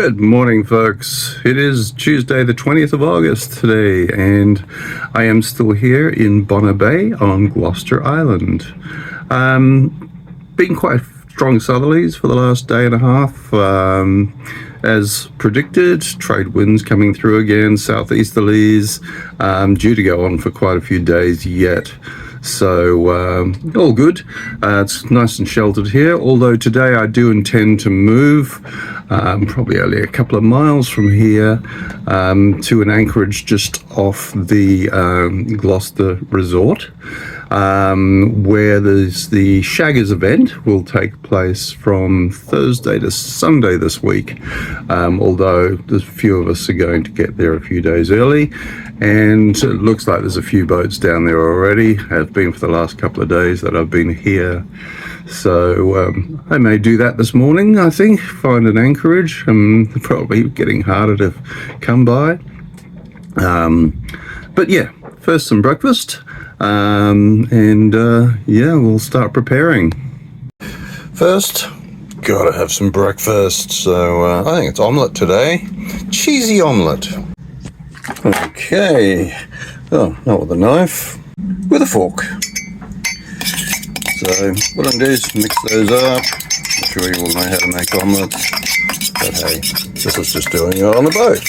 Good morning, folks. It is Tuesday, the 20th of August today, and I am still here in Bona Bay on Gloucester Island. Been quite strong southerlies for the last day and a half. As predicted, trade winds coming through again, southeasterlies, due to go on for quite a few days yet. So all good. It's nice and sheltered here, although today I do intend to move probably only a couple of miles from here to an anchorage just off the Gloucester Resort, where there's the Shaggers event will take place from Thursday to Sunday this week, although there's a few of us are going to get there a few days early, and it looks like there's a few boats down there already. Have been for the last couple of days that I've been here. So I may do that this morning, I think, find an anchorage. Probably getting harder to come by. But yeah, first some breakfast, and yeah, we'll start preparing. First, gotta have some breakfast. So I think it's omelette today. Cheesy omelette. Okay. Oh, not with a knife, with a fork. So what I'm going to do is mix those up. I'm sure you all know how to make omelettes, but hey, this is just doing it on the boat.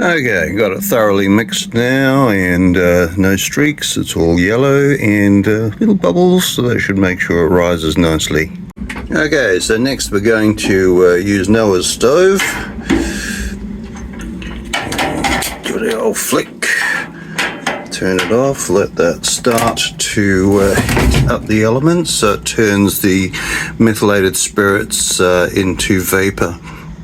Okay, got it thoroughly mixed now, and no streaks. It's all yellow and little bubbles, so that should make sure it rises nicely. Okay, so next we're going to use Noah's stove. Give it a old flick. Turn it off, let that start to heat up the elements so it turns the methylated spirits into vapor.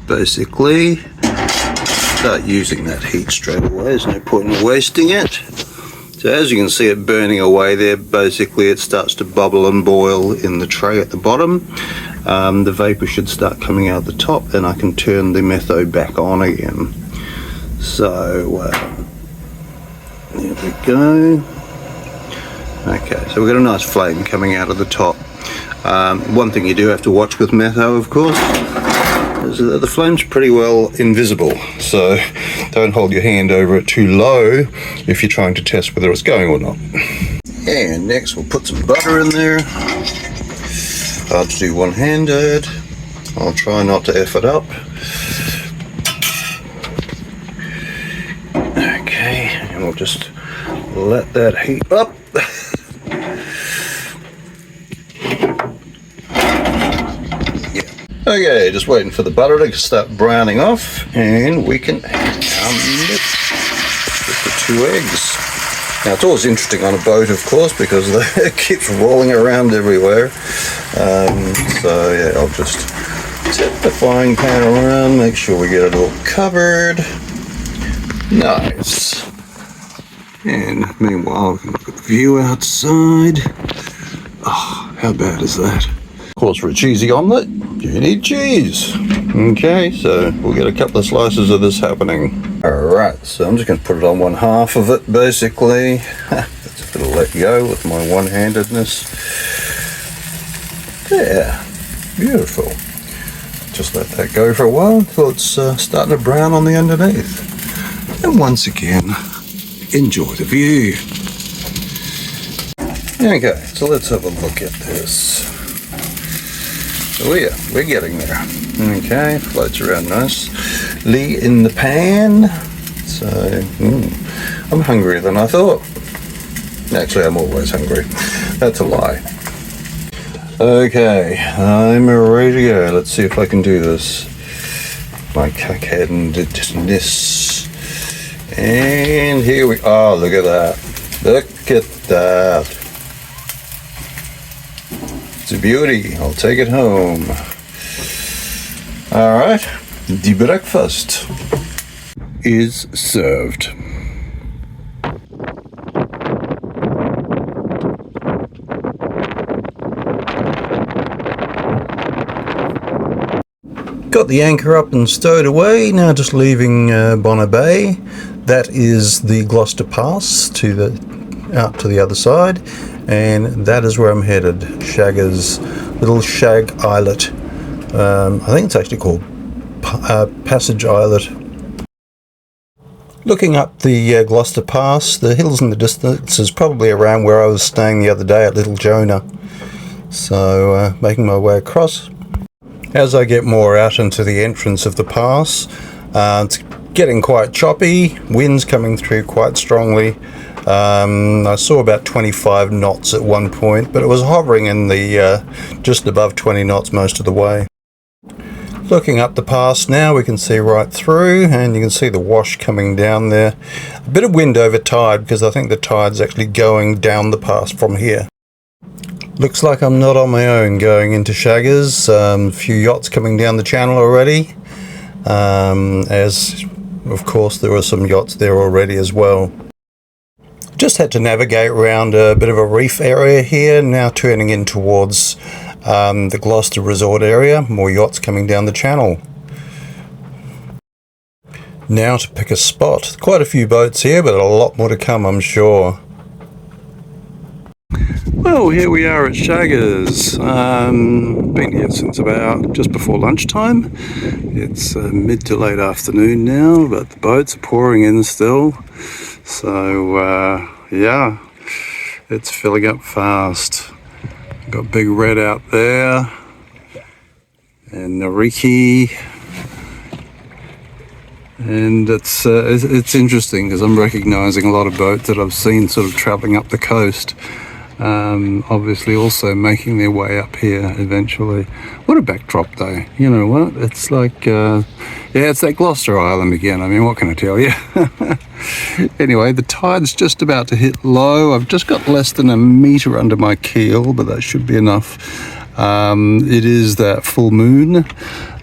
Basically, start using that heat straight away. There's no point in wasting it. So as you can see it burning away there, basically it starts to bubble and boil in the tray at the bottom. The vapor should start coming out the top, then I can turn the metho back on again. So there we go. Okay, so we've got a nice flame coming out of the top. One thing you do have to watch with metho, of course, is that the flame's pretty well invisible, so don't hold your hand over it too low if you're trying to test whether it's going or not. And next we'll put some butter in there. Hard to do one-handed. I'll try not to F it up. Okay, and we'll just let that heat up. Yeah. Okay, just waiting for the butter to start browning off, and we can mix with the 2 eggs. Now it's always interesting on a boat, of course, because it keeps rolling around everywhere. So yeah, I'll just tip the frying pan around, make sure we get it all covered. Nice. And meanwhile, we can look at the view outside. Oh, how bad is that? Of course, for a cheesy omelette, you need cheese. Okay, so we'll get a couple of slices of this happening. Alright, so I'm just going to put it on one half of it, basically. That's a bit of let go with my one-handedness. Yeah, beautiful. Just let that go for a while until it's starting to brown on the underneath. And once again, enjoy the view. Okay, so let's have a look at this. Oh yeah, we're getting there. Okay, floats around nicely in the pan. So, I'm hungrier than I thought. Actually, I'm always hungry. That's a lie. Okay, I'm ready to go. Let's see if I can do this. My cockheadedness. And here we are. Look at that. Look at that. It's a beauty. I'll take it home. Alright. The breakfast is served. Got the anchor up and stowed away. Now just leaving Bona Bay. That is the Gloucester Pass out to the other side, and that is where I'm headed. Shaggers, little Shag Islet. I think it's actually called passage islet. Looking up the Gloucester Pass, the hills in the distance is probably around where I was staying the other day at Little Jonah. So making my way across. As I get more out into the entrance of the pass, it's getting quite choppy, winds coming through quite strongly. I saw about 25 knots at one point, but it was hovering in the just above 20 knots most of the way. Looking up the pass now, we can see right through, and you can see the wash coming down there. A bit of wind over tide, because I think the tide's actually going down the pass from here. Looks like I'm not on my own going into Shaggers. A few yachts coming down the channel already, as of course there were some yachts there already as well. Just had to navigate around a bit of a reef area here, now turning in towards the Gloucester Resort area. More yachts coming down the channel. Now to pick a spot. Quite a few boats here, but a lot more to come, I'm sure. Well, here we are at Shaggers. Been here since about just before lunchtime. It's mid to late afternoon now, but the boats are pouring in still. So yeah, it's filling up fast. Got Big Red out there, and Nariki, and it's interesting because I'm recognising a lot of boats that I've seen sort of travelling up the coast. Obviously also making their way up here eventually. What a backdrop though, you know what, it's like yeah, it's that Gloucester Island again. I mean, what can I tell you? Anyway, the tide's just about to hit low. I've just got less than a metre under my keel, but that should be enough. It is that full moon,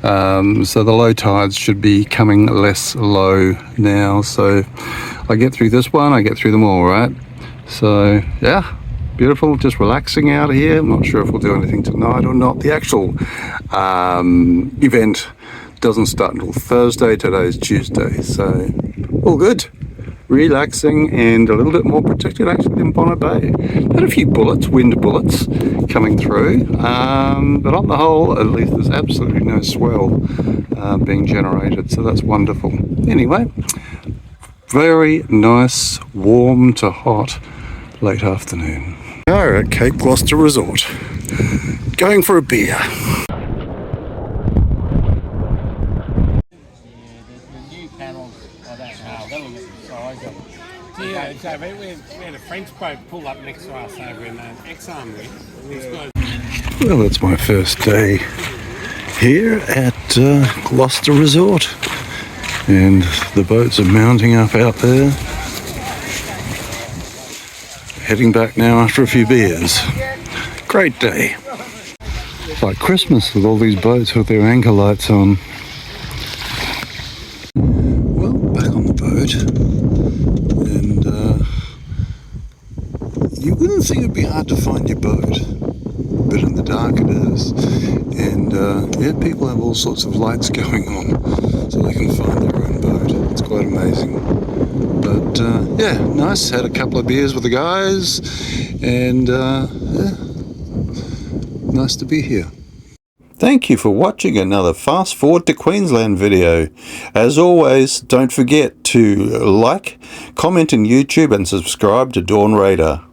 so the low tides should be coming less low now. So I get through this one, I get through them all, right? So yeah, beautiful, just relaxing out here. I'm not sure if we'll do anything tonight or not. The actual event doesn't start until Thursday. Today's Tuesday, so all good. Relaxing and a little bit more protected actually than Bona Bay. Had a few bullets, wind bullets coming through, but on the whole, at least there's absolutely no swell being generated, so that's wonderful. Anyway, very nice, warm to hot late afternoon. We are at Cape Gloucester Resort, going for a beer. Yeah, so we had a French boat pull up next to us over in Ex-Armory. Well, it's my first day here at Gloucester Resort, and the boats are mounting up out there. Heading back now after a few beers. Great day. It's like Christmas with all these boats with their anchor lights on. Well, back on the boat, and you wouldn't think it'd be hard to find your boat, but in the dark it is. And yeah, people have all sorts of lights going on so they can find their own boat. It's quite amazing. But yeah, nice. Had a couple of beers with the guys, and yeah, nice to be here. Thank you for watching another Fast Forward to Queensland video. As always, don't forget to like, comment on YouTube and subscribe to Dawn Radar.